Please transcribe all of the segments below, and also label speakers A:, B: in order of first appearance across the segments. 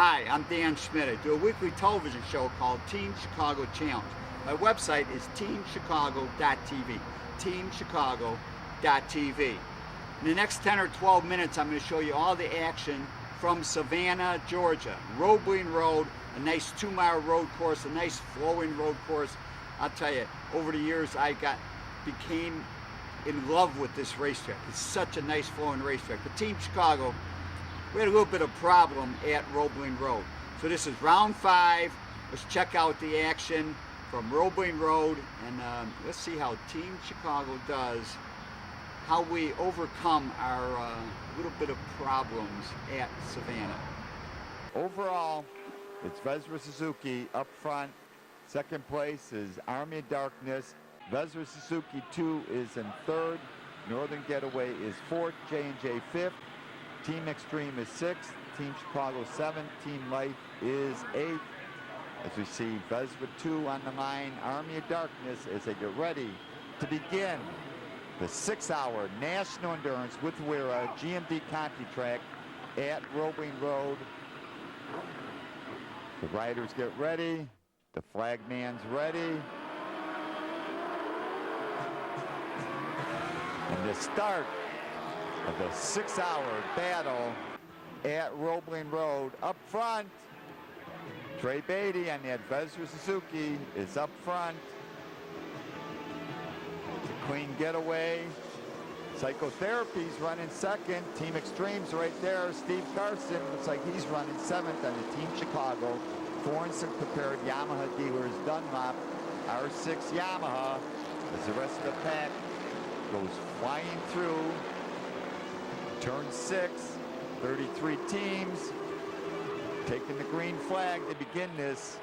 A: Hi, I'm Dan Schmitt. I do a weekly television show called Team Chicago Challenge. My website is teamchicago.tv. Teamchicago.tv. In the next 10 or 12 minutes, I'm going to show you all the action from Savannah, Georgia. Roebling Road, a nice 2-mile road course, a nice flowing road course. I'll tell you, over the years, I became in love with this racetrack. It's such a nice flowing racetrack. But Team Chicago, we had a little bit of problem at Roebling Road. So this is round 5. Let's check out the action from Roebling Road, and let's see how Team Chicago does, how we overcome our little bit of problems at Savannah. Overall, it's Vezra Suzuki up front. Second place is Army of Darkness. Vezra Suzuki 2 is in third. Northern Getaway is fourth. J&J fifth. Team Extreme is 6th, Team Chicago 7th, Team Life is 8th. As we see Vezra 2 on the line, Army of Darkness as they get ready to begin the 6-hour National Endurance with WERA GMD Conti track at Roebling Road. The riders get ready, the flagman's ready. And the start of the 6-hour battle at Roebling Road. Up front, Trey Beatty on that Vezra Suzuki is up front. The Clean Getaway. Psychotherapy's running second. Team Extreme's right there. Steve Carson looks like he's running 7th on the Team Chicago. Forensic prepared Yamaha dealers Dunlop. R6 Yamaha as the rest of the pack goes flying through. Turn 6, 33 teams taking the green flag to begin this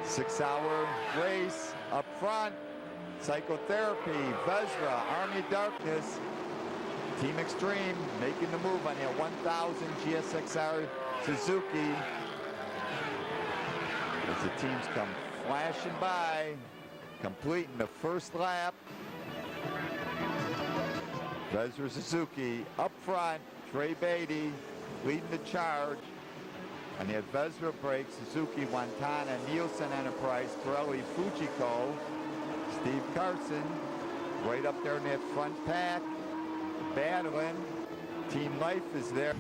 A: 6-hour race. Up front, Psychotherapy, Vezra, Army of Darkness, Team Extreme making the move on that 1000 GSXR Suzuki as the teams come flashing by, completing the first lap. Vezra Suzuki up front, Trey Beatty leading the charge. And the Vezra brakes, Suzuki, Wantana, Nielsen Enterprise, Pirelli, Fujiko, Steve Carson right up there in that front pack, battling. Team Life is there.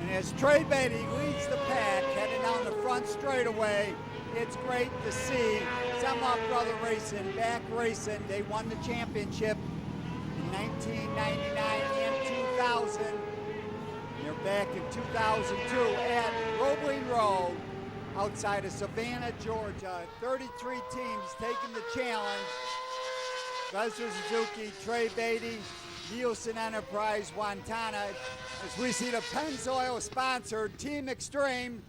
B: And as Trey Beatty leads the pack, heading down the front straightaway, it's great to see Semlock Brother Racing back racing. They won the championship 1999 and 2000. They're back in 2002 at Roebling Road outside of Savannah, Georgia. 33 teams taking the challenge. Vezra Suzuki, Trey Beatty, Nielsen Enterprise, Wantana. As we see the Pennzoil sponsored Team Extreme,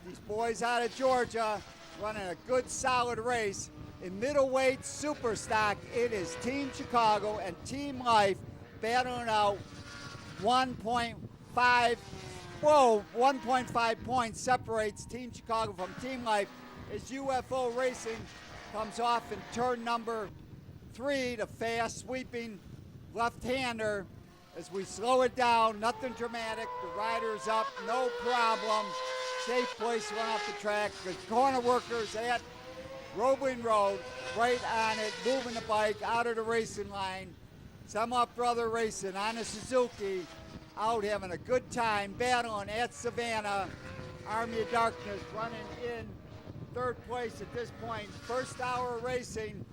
B: these boys out of Georgia running a good solid race. In middleweight super stock, it is Team Chicago and Team Life battling out 1.5 points separates Team Chicago from Team Life as UFO Racing comes off in turn number 3, the fast sweeping left-hander. As we slow it down, nothing dramatic, the rider's up, no problem. Safe place to run off the track. The corner workers at Roebling Road, right on it, moving the bike out of the racing line. Semlock Brother Racing on a Suzuki, out having a good time, battling at Savannah. Army of Darkness running in third place at this point. First hour racing.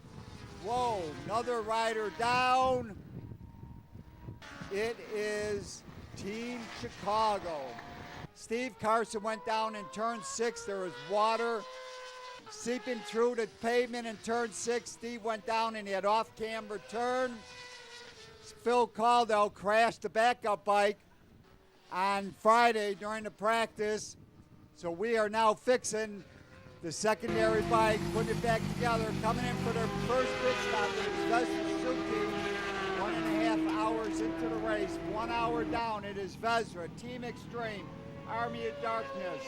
B: Whoa, another rider down. It is Team Chicago. Steve Carson went down in turn 6. There was water seeping through the pavement in turn 6. Steve went down in that off-camber turn. Phil Caldwell crashed the backup bike on Friday during the practice. So we are now fixing the secondary bike, putting it back together, coming in for their first pit stop. It's Vezra Suzuki, 1.5 hours into the race. 1 hour down, it is Vezra, Team Extreme, Army of Darkness.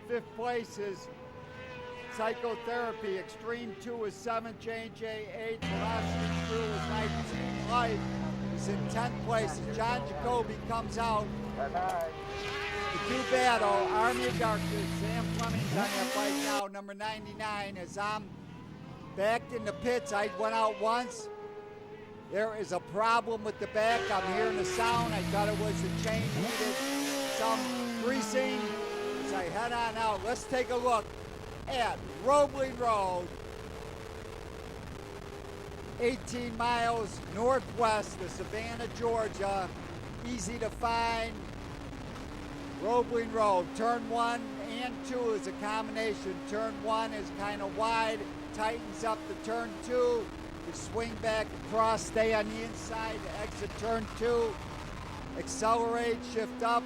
B: 5th place is Psychotherapy. Extreme 2 is 7th, J&J 8th, Velocity Crew is 19th. Life is in 10th place as John Jacoby comes out. the two battle, Army of Darkness. Sam Fleming's on that bike now, number 99. As I'm backed in the pits, I went out once. There is a problem with the back. I'm hearing the sound. I thought it was the chain needed some greasing. As I head on out, let's take a look at Roebling Road, 18 miles northwest of Savannah, Georgia. Easy to find. Roebling Road, turn 1 and 2 is a combination. Turn 1 is kind of wide, tightens up to turn 2. You swing back across, stay on the inside to exit turn 2. Accelerate, shift up.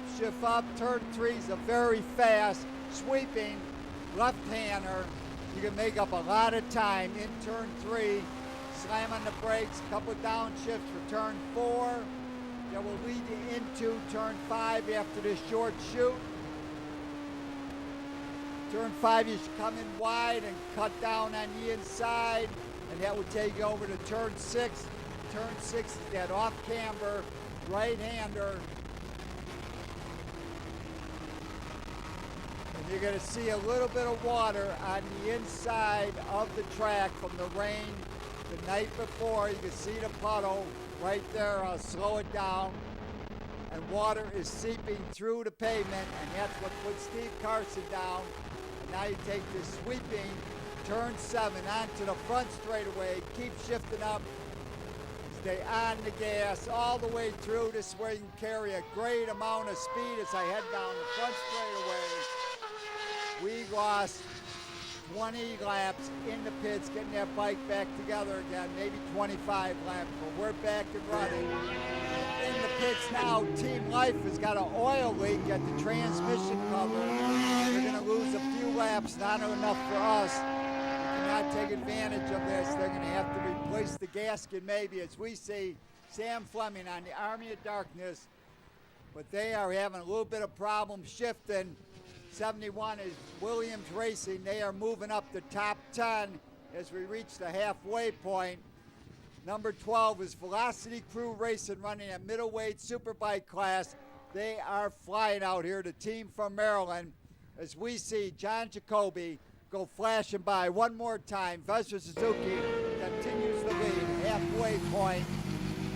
B: Turn 3 is a very fast, sweeping left-hander. You can make up a lot of time in turn 3. Slam on the brakes, couple downshifts for turn 4. That will lead you into turn 5 after this short shoot. Turn 5, you should come in wide and cut down on the inside, and that will take you over to turn 6. Turn 6 is that off-camber right-hander. And you're going to see a little bit of water on the inside of the track from the rain the night before. You can see the puddle right there. I'll slow it down. And water is seeping through the pavement, and that's what put Steve Carson down. And now you take this sweeping turn 7 onto the front straightaway. Keep shifting up. Stay on the gas all the way through. This way you can carry a great amount of speed as I head down the front straightaway. We lost 20 laps in the pits, getting that bike back together again, maybe 25 laps, but we're back and running. In the pits now, Team Life has got an oil leak at the transmission cover. They're going to lose a few laps, not enough for us. We cannot take advantage of this. They're going to have to replace the gasket maybe, as we see Sam Fleming on the Army of Darkness. But they are having a little bit of problem shifting. 71 is Williams Racing. They are moving up the top 10 as we reach the halfway point. Number 12 is Velocity Crew Racing, running a middleweight superbike class. They are flying out here, the team from Maryland, as we see John Jacoby go flashing by one more time. Vesser Suzuki continues the lead, halfway point.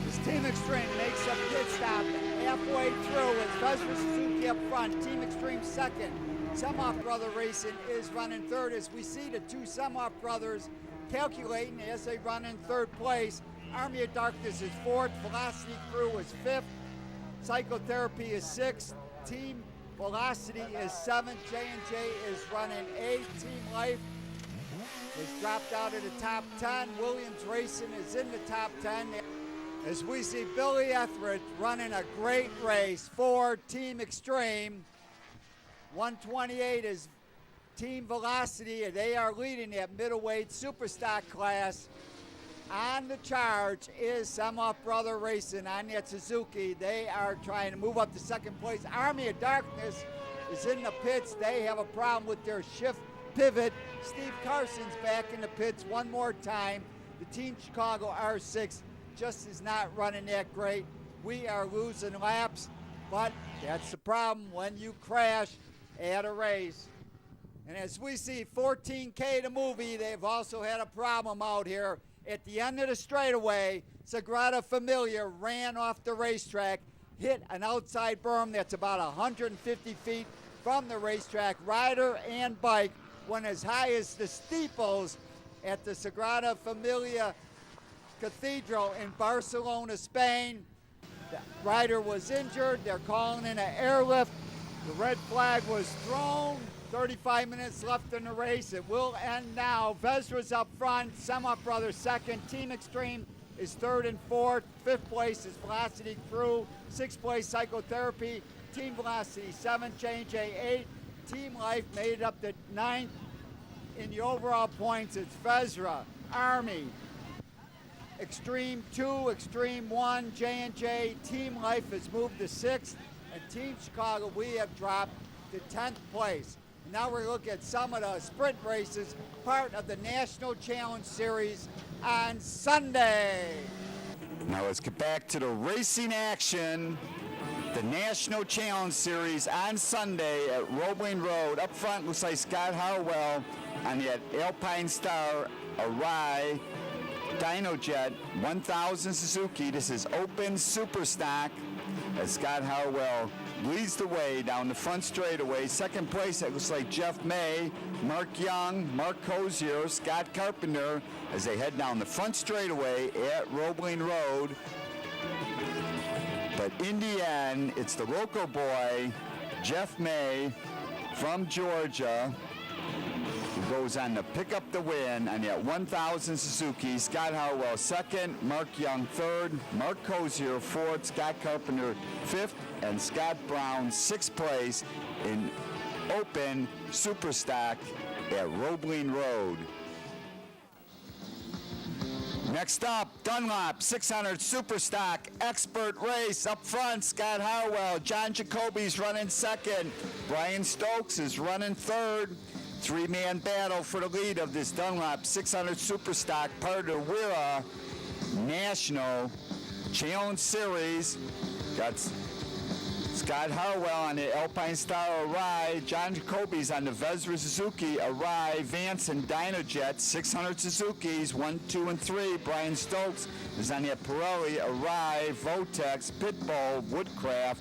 B: This Team Extreme makes a pit stop halfway through. It's Vesser Suzuki up front, Team Extreme second. Semoff Brother Racing is running third, as we see the two Semoff brothers calculating as they run in third place. Army of Darkness is fourth, Velocity Crew is fifth, Psychotherapy is sixth, Team Velocity is seventh, J&J is running eighth, Team Life has dropped out of the top 10, Williams Racing is in the top 10. As we see Billy Etheridge running a great race for Team Extreme. 128 is Team Velocity, and they are leading that middleweight superstock class. On the charge is Semoff Brother Racing on that Suzuki. They are trying to move up to second place. Army of Darkness is in the pits. They have a problem with their shift pivot. Steve Carson's back in the pits one more time. The Team Chicago R6 just is not running that great. We are losing laps, but that's the problem when you crash at a race. And as we see 14K the movie, they've also had a problem out here. At the end of the straightaway, Sagrada Familia ran off the racetrack, hit an outside berm that's about 150 feet from the racetrack. Rider and bike went as high as the steeples at the Sagrada Familia Cathedral in Barcelona, Spain. The rider was injured. They're calling in an airlift. The red flag was thrown. 35 minutes left in the race. It will end now. Vesra's up front. Semoff Brothers second. Team Extreme is third and fourth. Fifth place is Velocity Crew. Sixth place, Psychotherapy. Team Velocity, 7th. J&J, 8th. Team Life made it up to 9th. In the overall points, it's Vesra, Army, Extreme 2, Extreme 1, J&J. Team Life has moved to 6th. And Team Chicago, we have dropped to 10th place. Now we're looking at some of the sprint races, part of the National Challenge Series on Sunday.
A: Now let's get back to the racing action. The National Challenge Series on Sunday at Roebling Road. Up front looks like Scott Harwell on the Alpine Star Arai Dynojet 1000 Suzuki. This is open super stock as Scott Harwell leads the way down the front straightaway. Second place, it looks like Jeff May, Mark Young, Mark Cozier, Scott Carpenter as they head down the front straightaway at Roebling Road. But in the end, it's the local boy, Jeff May from Georgia, who goes on to pick up the win on that 1000 Suzuki. Scott Harwell second, Mark Young third, Mark Cozier fourth, Scott Carpenter fifth, and Scott Brown sixth place in open super stock at Roebling Road. Next up, Dunlop 600 Super Stock Expert Race. Up front, Scott Harwell. John Jacoby's running second. Brian Stokes is running third. Three-man battle for the lead of this Dunlop 600 Super Stock, part of the WERA National Challenge Series. Got Scott Harwell on the Alpine Star Arai. John Jacoby's on the Vesra Suzuki Arai Vance and Dynojet 600 Suzukis 1, 2, and 3. Brian Stokes is on the Pirelli Arai Votex Pitbull Woodcraft.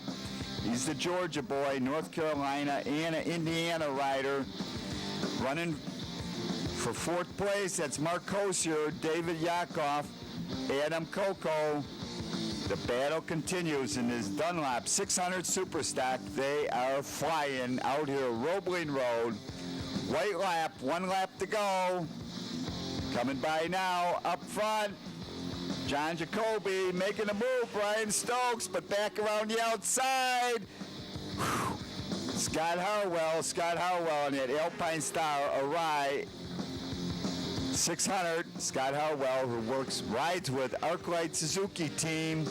A: He's the Georgia boy, North Carolina and an Indiana rider. Running for fourth place, that's Mark Cozier, David Yakov, Adam Coco. The battle continues in this Dunlop 600 Super Stock. They are flying out here Roebling Road. White lap, one lap to go. Coming by now, up front, John Jacoby making a move, Brian Stokes, but back around the outside. Whew. Scott Harwell on that Alpine Star Arai 600. Scott Harwell, who rides with Arclight Suzuki team.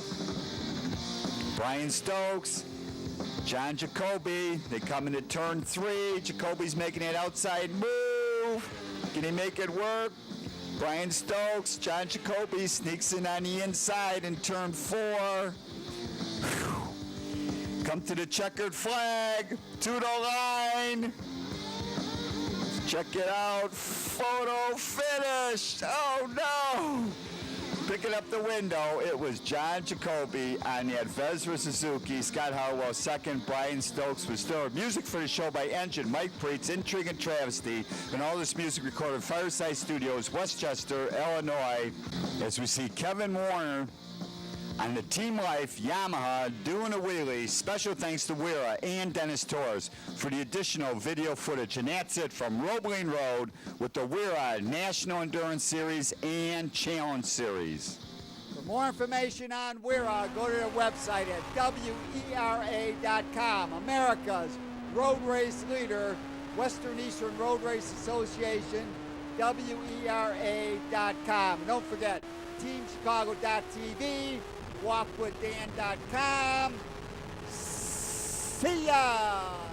A: Brian Stokes, John Jacoby. They come into turn 3. Jacoby's making that outside move. Can he make it work? Brian Stokes, John Jacoby sneaks in on the inside in turn 4. Come to the checkered flag, to the line. Check it out, photo finish. Oh no! Picking up the window, it was John Jacoby on that Vesra Suzuki. Scott Harwell second, Brian Stokes was third. Music for the show by Engine, Mike Preetz, Intrigue and Travesty, and all this music recorded Fireside Studios, Westchester, Illinois. As we see Kevin Warner on the Team Life Yamaha doing a wheelie. Special thanks to WERA and Dennis Torres for the additional video footage. And that's it from Roebling Road with the WERA National Endurance Series and Challenge Series.
B: For more information on WERA, go to their website at WERA.com. America's road race leader, Western Eastern Road Race Association, WERA.com. And don't forget, TeamChicago.tv, walkwithdan.com. See ya!